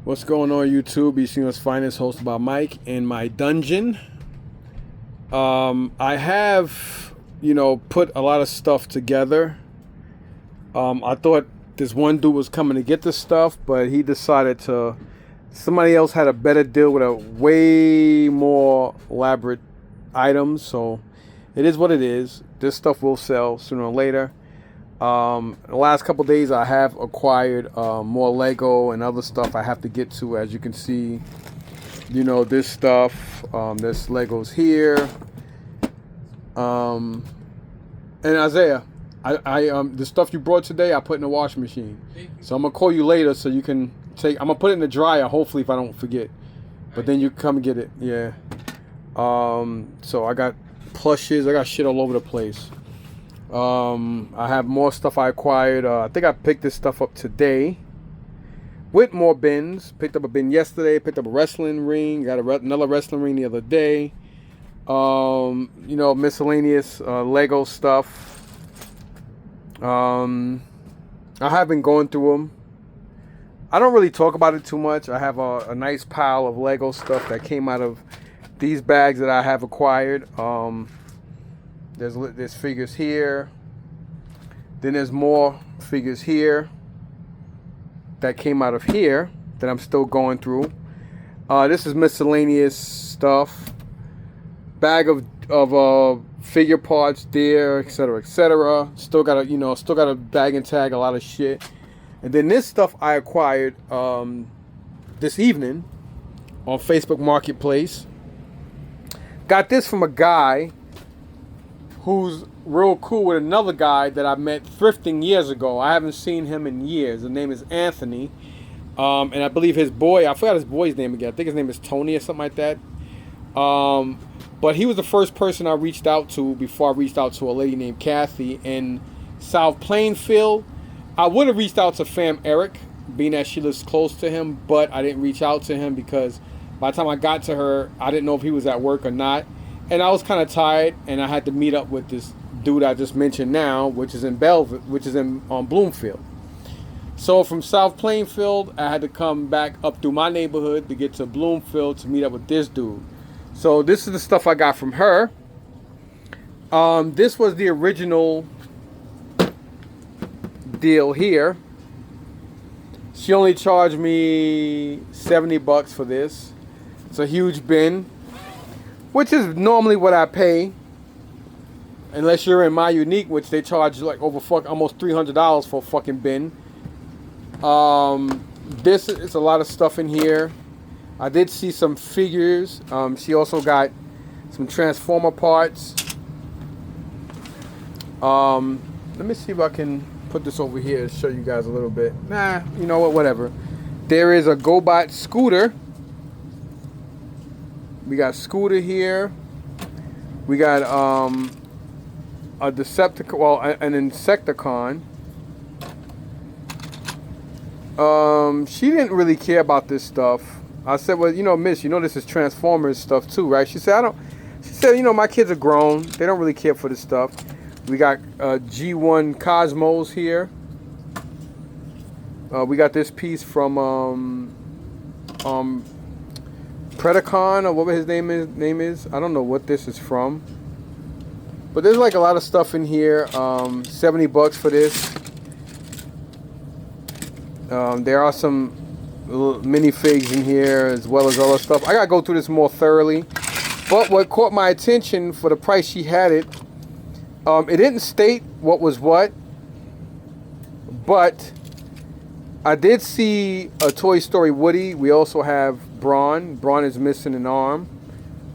What's going on, YouTube? BCU's finest, hosted by Mike in my dungeon. I have, put a lot of stuff together. I thought this one dude was coming to get the stuff, but he decided somebody else had a better deal with a way more elaborate items. So it is what it is. This stuff will sell sooner or later. The last couple days I have acquired more Lego and other stuff I have to get to. As you can see, this stuff, there's Legos here. And Isaiah, I the stuff you brought today I put in the washing machine. So I'm gonna call you later so you can I'm gonna put it in the dryer, hopefully, if I don't forget. But then you come and get it. Yeah. So I got plushes, I got shit all over the place. I have more stuff I acquired. I think I picked this stuff up today with more bins. Picked up a bin yesterday. Picked up a wrestling ring. Got another wrestling ring the other day. Miscellaneous Lego stuff. I have been going through them. I don't really talk about it too much. I have a nice pile of Lego stuff that came out of these bags that I have acquired. There's figures here. Then there's more figures here that came out of here that I'm still going through. This is miscellaneous stuff. Bag of figure parts there, etc., etc. Still got a bag and tag a lot of shit. And then this stuff I acquired this evening on Facebook Marketplace. Got this from a guy who's real cool with another guy that I met thrifting years ago. I haven't seen him in years. His name is Anthony. And I believe his boy, I forgot his boy's name again. I think his name is Tony or something like that. But he was the first person I reached out to before I reached out to a lady named Kathy in South Plainfield. I would have reached out to Fam Eric, being that she lives close to him, but I didn't reach out to him because by the time I got to her, I didn't know if he was at work or not. And I was kind of tired, and I had to meet up with this dude I just mentioned now, which is in Bloomfield. So from South Plainfield, I had to come back up through my neighborhood to get to Bloomfield to meet up with this dude. So this is the stuff I got from her. This was the original deal here. She only charged me $70 for this. It's a huge bin, which is normally what I pay, unless you're in My Unique, which they charge like almost $300 for a fucking bin. This is a lot of stuff in here. I did see some figures. She also got some Transformer parts. Let me see if I can put this over here to show you guys a little bit. Nah, you know what, whatever. There is a GoBot scooter. We got Scooter here. We got a Decepticon, well, an Insecticon. She didn't really care about this stuff. I said, well, miss, this is Transformers stuff too, right? She said, my kids are grown. They don't really care for this stuff. We got G1 Cosmos here. We got this piece from Predacon, or whatever his name is. I don't know what this is from. But there's like a lot of stuff in here. $70 for this. There are some minifigs in here as well as other stuff. I gotta go through this more thoroughly. But what caught my attention for the price she had it, it didn't state what was what, but I did see a Toy Story Woody. We also have Braun. Braun is missing an arm,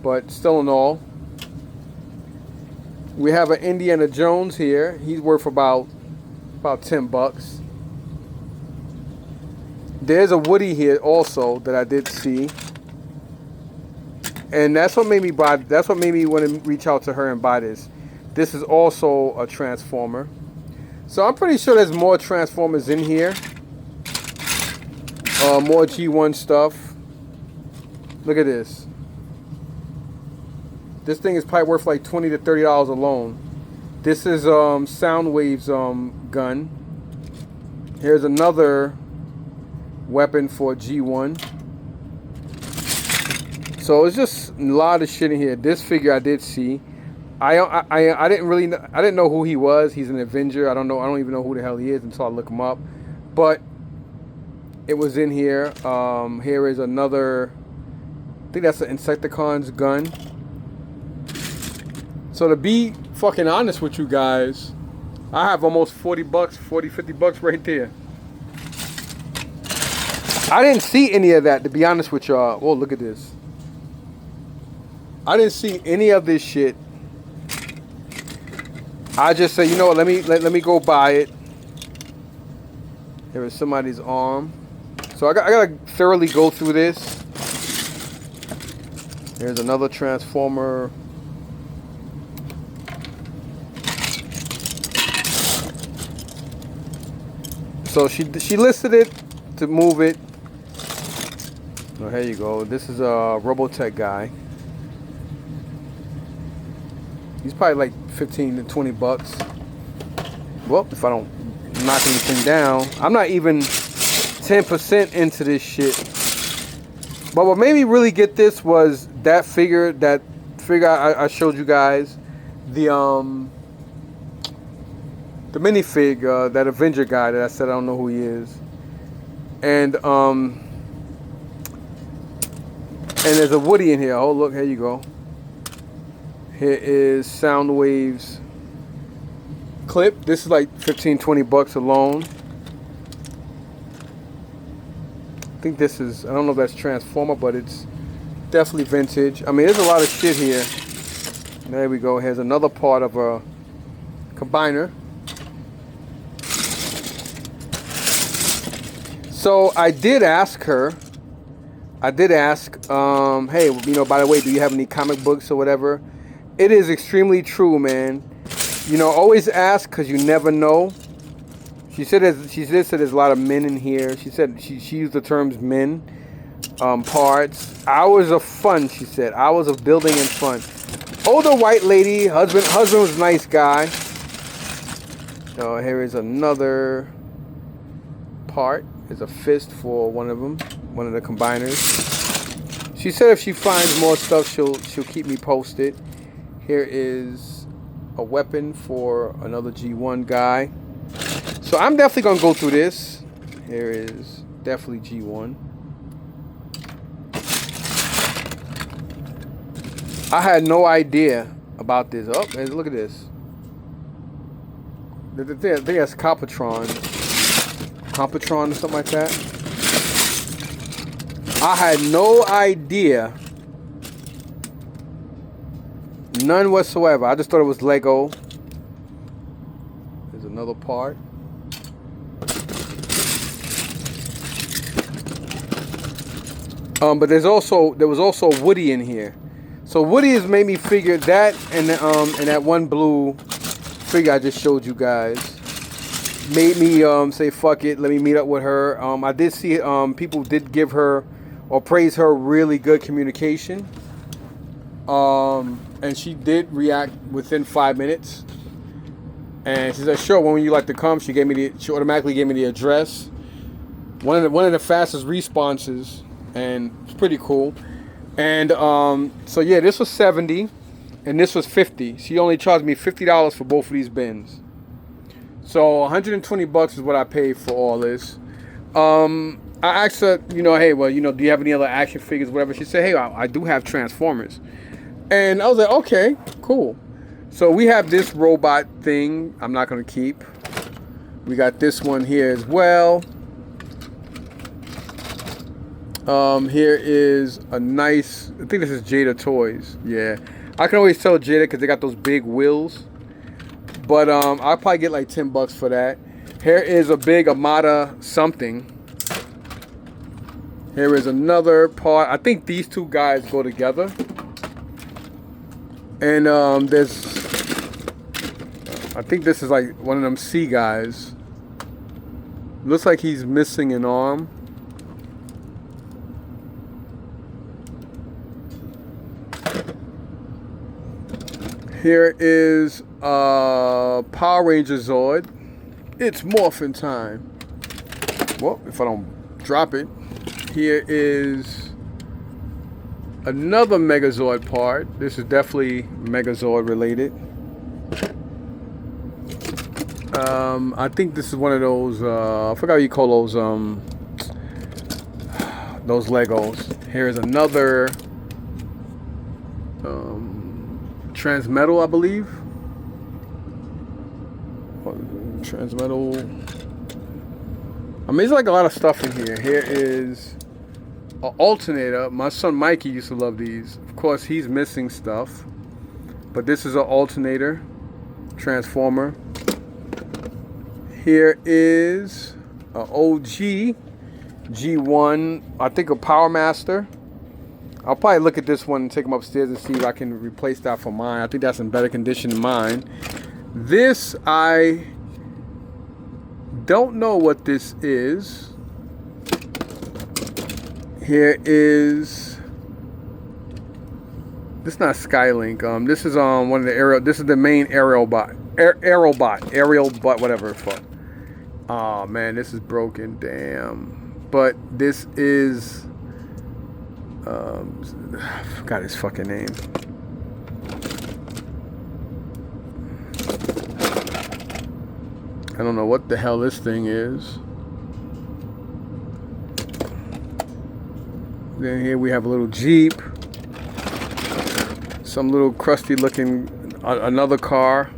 but still in all. We have an Indiana Jones here. He's worth about $10. There's a Woody here also that I did see, and that's what made me buy. That's what made me want to reach out to her and buy this. This is also a Transformer, so I'm pretty sure there's more Transformers in here. More G1 stuff. Look at this. This thing is probably worth like $20 to $30 alone. This is Soundwave's gun. Here's another weapon for G1. So it's just a lot of shit in here. This figure I did see. I didn't really know, I didn't know who he was. He's an Avenger. I don't even know who the hell he is until I look him up. But it was in here. Here is another. I think that's an Insecticon's gun. So to be fucking honest with you guys, I have almost 40 bucks, 40, 50 bucks right there. I didn't see any of that, to be honest with y'all. Whoa, look at this. I didn't see any of this shit. I just said, you know what, let me go buy it. There is somebody's arm. So I gotta thoroughly go through this. There's another Transformer. So she listed it to move it. Oh, here you go. This is a Robotech guy. He's probably like 15 to 20 bucks. Well, if I don't knock anything down, I'm not even 10% into this shit. But what made me really get this was that figure I showed you guys, the minifig, that Avenger guy that I said I don't know who he is, and there's a Woody in here. Oh look, here you go. Here is Soundwave's clip. This is like 15, 20 bucks alone. I think this is, I don't know if that's Transformer, but it's definitely vintage. I mean, there's a lot of shit here. There we go. Here's another part of a combiner. So I did ask her, hey, you know, by the way, do you have any comic books or whatever? It is extremely true, man. You know, always ask because you never know. She said there's a lot of men in here. She said she used the terms men, parts, hours of fun. She said hours of building and fun. Older white lady, husband was a nice guy. So here is another part. There's a fist for one of them, one of the combiners. She said if she finds more stuff, she'll keep me posted. Here is a weapon for another G1 guy. So I'm definitely gonna go through this. Here is definitely G1. I had no idea about this. Oh, look at this. I think that's Compatron or something like that. I had no idea. None whatsoever. I just thought it was Lego. There's another part. But there was also Woody in here. So Woody has made me figure that, and that one blue figure I just showed you guys made me say fuck it, let me meet up with her. I did see people did give her or praise her really good communication. And she did react within 5 minutes. And she said, "Sure, when would you like to come?" She automatically gave me the address. One of the fastest responses, and it's pretty cool. And so yeah, this was 70, and this was 50. She only charged me $50 for both of these bins. So 120 bucks is what I paid for all this. I asked her, you know, hey, well, you know, do you have any other action figures, whatever? She said, hey, I do have Transformers. And I was like, okay, cool. So we have this robot thing I'm not going to keep. We got this one here as well. Here is a nice, I think this is Jada Toys. Yeah. I can always tell Jada because they got those big wheels. But I'll probably get like 10 bucks for that. Here is a big Armada something. Here is another part. I think these two guys go together. And there's, I think this is like one of them C guys. Looks like he's missing an arm. Here is Power Ranger Zord. It's morphin' time. Well, if I don't drop it. Here is another Megazord part. This is definitely Megazord related. I think this is one of those, I forgot what you call those Legos. Here's another Transmetal, I believe. Transmetal. I mean, there's like a lot of stuff in here. Here is an alternator. My son Mikey used to love these. Of course, he's missing stuff. But this is an alternator, transformer. Here is an OG G1, I think a Power Master. I'll probably look at this one and take them upstairs and see if I can replace that for mine. I think that's in better condition than mine. This, I don't know what this is. Here is, this is not Skylink. This is one of the aerial. This is the main aerial bot, aerial bot, whatever the fuck. Oh man, this is broken. Damn. But this is, I forgot his fucking name. I don't know what the hell this thing is. Then here we have a little Jeep. Some little crusty looking, another car.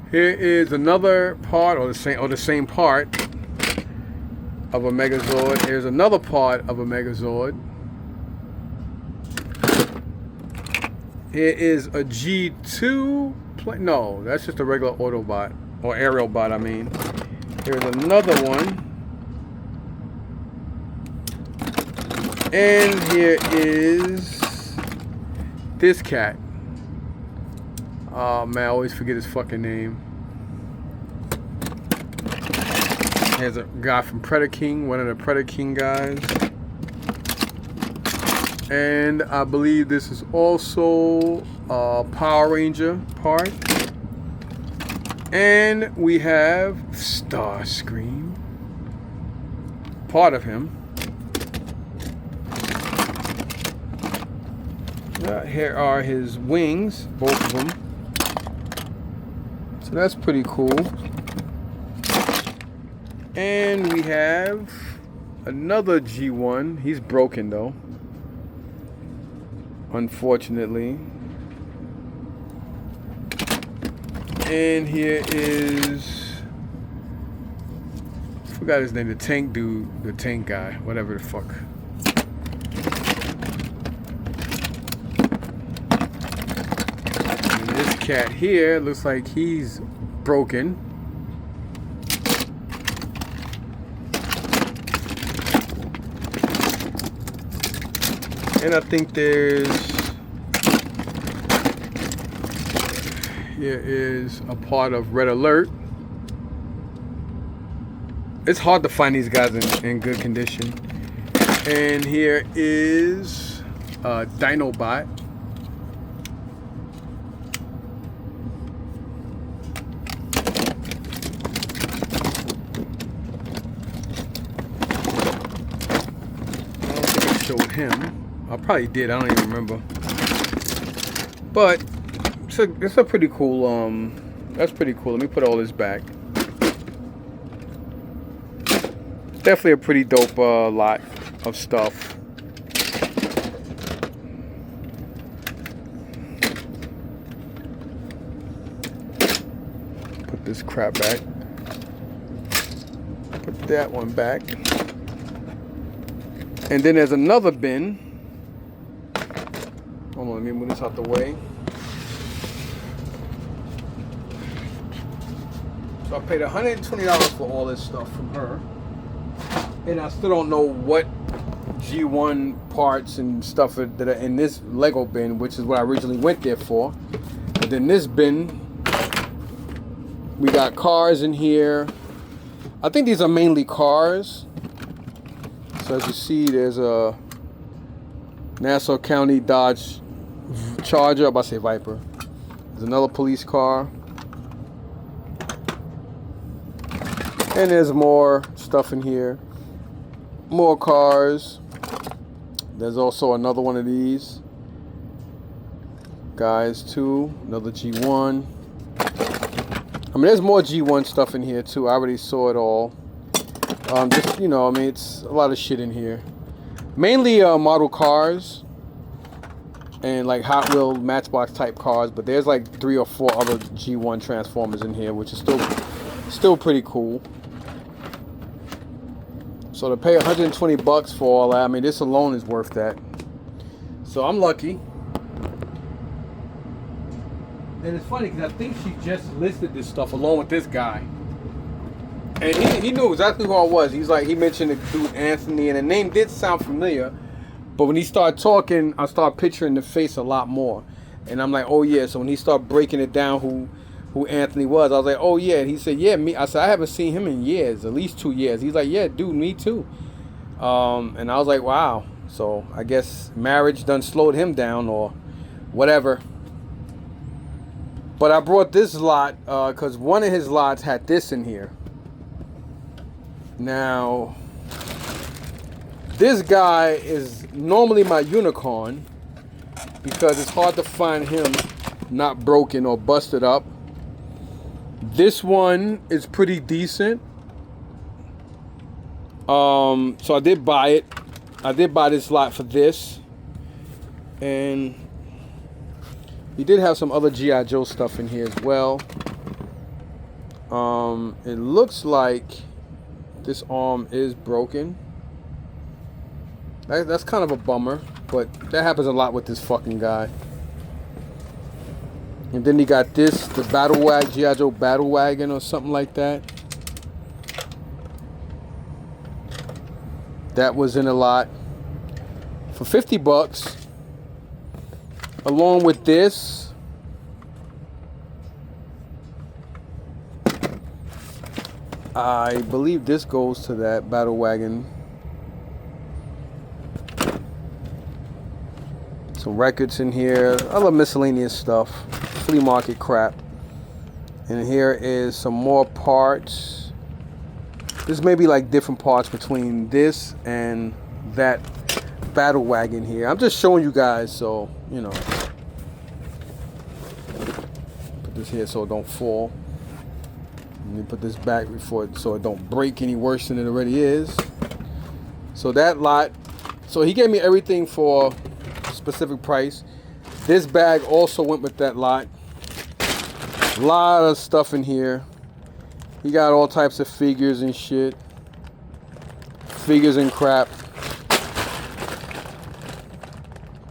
Here is another part, or the same part of a Megazord. Here's another part of a Megazord. Here is a G2. No, that's just a regular Autobot, or aerial bot, I mean. Here's another one. And here is this cat. Oh man, I always forget his fucking name. Here's a guy from Predator King, one of the Predator King guys. And I believe this is also a Power Ranger part. And we have Starscream, part of him. Here are his wings, both of them. So that's pretty cool. And we have another G1. He's broken though, unfortunately. And here is, I forgot his name, the tank dude, the tank guy, whatever the fuck. And this cat here looks like he's broken. And I think here is a part of Red Alert. It's hard to find these guys in good condition. And here is Dinobot. I don't think I showed him. I probably did, I don't even remember. But it's a pretty cool, that's pretty cool. Let me put all this back. Definitely a pretty dope lot of stuff. Put this crap back. Put that one back. And then there's another bin. Hold on, let me move this out the way. So I paid $120 for all this stuff from her. And I still don't know what G1 parts and stuff that are in this Lego bin, which is what I originally went there for. But then this bin, we got cars in here. I think these are mainly cars. So as you see, there's a Nassau County Dodge Charger. I'm about to say Viper. There's another police car. And there's more stuff in here. More cars. There's also another one of these guys too. Another G1. I mean, there's more G1 stuff in here too. I already saw it all. Just, you know, I mean, it's a lot of shit in here. Mainly model cars and like Hot Wheel Matchbox type cars, but there's like 3 or 4 other G1 Transformers in here, which is still pretty cool. So to pay 120 bucks for all that, I mean, this alone is worth that. So I'm lucky. And it's funny because I think she just listed this stuff along with this guy. And he knew exactly who I was. He's like, he mentioned the dude Anthony, and the name did sound familiar. But when he started talking, I started picturing the face a lot more. And I'm like, oh yeah. So when he started breaking it down who Anthony was, I was like, oh yeah. And he said, yeah, me. I said, I haven't seen him in years, at least 2 years. He's like, yeah, dude, me too. And I was like, wow. So I guess marriage done slowed him down or whatever. But I brought this lot because one of his lots had this in here. Now, this guy is normally my unicorn because it's hard to find him not broken or busted up. This one is pretty decent. So I did buy it. I did buy this lot for this. And he did have some other G.I. Joe stuff in here as well. It looks like this arm is broken. That's kind of a bummer, but that happens a lot with this fucking guy. And then he got this, the Battle Wagon, G.I. Joe Battle Wagon or something like that. That was in a lot for 50 bucks. Along with this. I believe this goes to that Battle Wagon. Some records in here. Other miscellaneous stuff. Flea market crap. And here is some more parts. This may be like different parts between this and that Battle Wagon here. I'm just showing you guys, so, you know. Put this here so it don't fall. Let me put this back so it don't break any worse than it already is. So that lot. So he gave me everything for a specific price. This bag also went with that lot. A lot of stuff in here. He got all types of figures and shit. Figures and crap.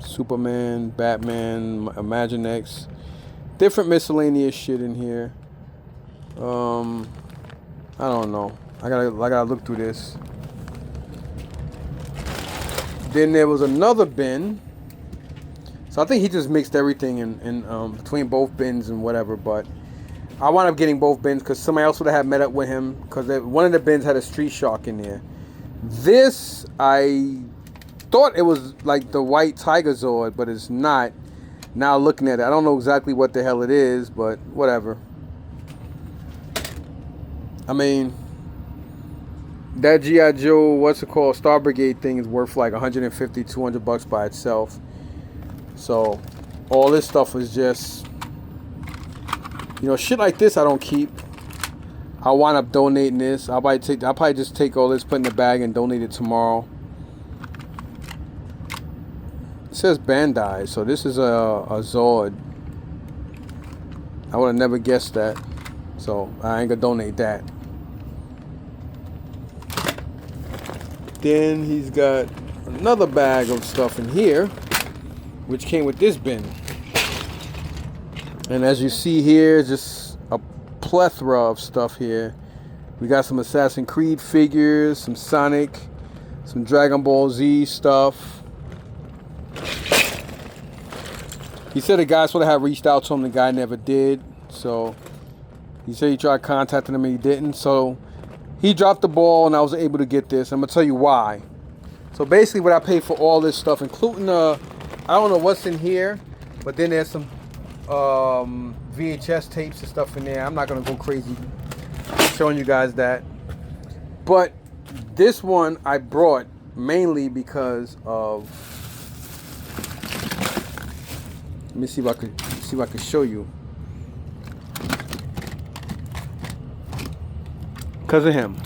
Superman, Batman, Imaginext. Different miscellaneous shit in here. I don't know. I gotta look through this. Then there was another bin. So I think he just mixed everything in between both bins and whatever. But I wound up getting both bins because somebody else would have met up with him because one of the bins had a Street Shark in there. This, I thought it was like the white Tiger Zord, but it's not. Now looking at it, I don't know exactly what the hell it is, but whatever. I mean, that G.I. Joe, what's it called, Star Brigade thing is worth like 150, 200 bucks by itself. So, all this stuff is just, you know, shit like this I don't keep. I'll wind up donating this. I'll probably just take all this, put in the bag, and donate it tomorrow. It says Bandai, so this is a Zord. I would have never guessed that. So, I ain't gonna donate that. Then he's got another bag of stuff in here, which came with this bin. And as you see here, just a plethora of stuff here. We got some Assassin's Creed figures, some Sonic, some Dragon Ball Z stuff. He said the guy sort of had reached out to him, the guy never did. So he said he tried contacting him and he didn't. So he dropped the ball and I was able to get this. I'm going to tell you why. So basically what I paid for all this stuff, including, I don't know what's in here, but then there's some VHS tapes and stuff in there. I'm not going to go crazy showing you guys that. But this one I brought mainly because of, let me see if I could show you. Because of him.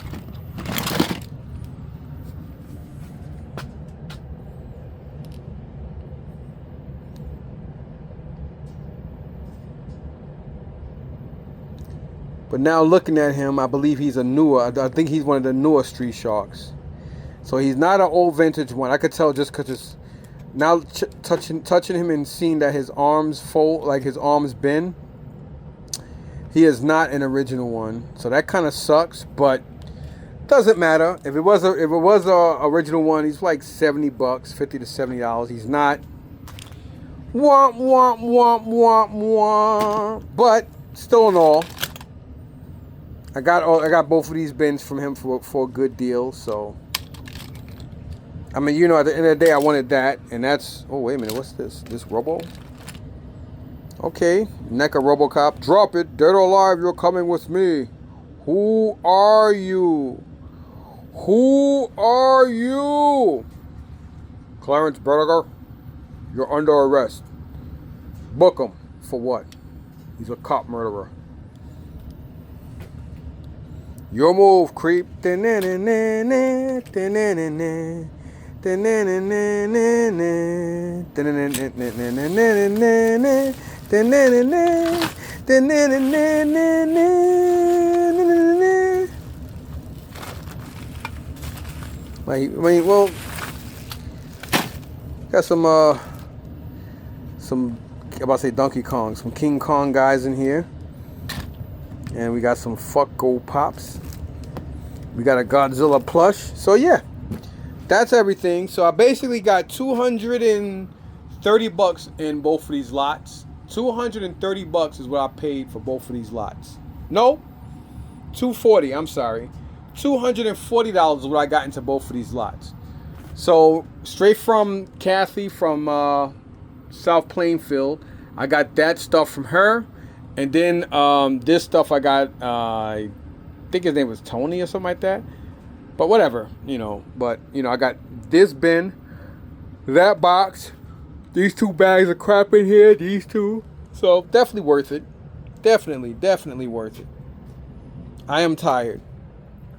But now looking at him, I believe he's a newer. I think he's one of the newer Street Sharks. So he's not an old vintage one. I could tell just because it's now touching him and seeing that his arms fold, like his arms bend. He is not an original one, so that kind of sucks. But doesn't matter. If it was a original one, he's like $70, $50 to $70. He's not. Womp womp womp womp womp. But still in all, I got both of these bins from him for a good deal. So I mean, you know, at the end of the day, I wanted that, and that's. Oh wait a minute, what's this? This Robo? Okay, NECA RoboCop. Drop it, dead or alive. You're coming with me. Who are you? Who are you? Clarence Berger. You're under arrest. Book him for what? He's a cop murderer. Your move, creep. Well, got some I'm about to say Donkey Kong, some King Kong guys in here. And we got some Funko Pops. We got a Godzilla plush. So yeah, that's everything. So I basically got $230 in both of these lots. $230 is what I paid for both of these lots. No, $240. I'm sorry, $240 is what I got into both of these lots. So straight from Kathy from South Plainfield, I got that stuff from her. And then this stuff I got, I think his name was Tony or something like that. But whatever, you know. But, you know, I got this bin, that box, these 2 bags of crap in here, these 2. So definitely worth it. Definitely worth it. I am tired.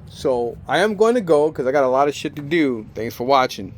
So I am going to go because I got a lot of shit to do. Thanks for watching.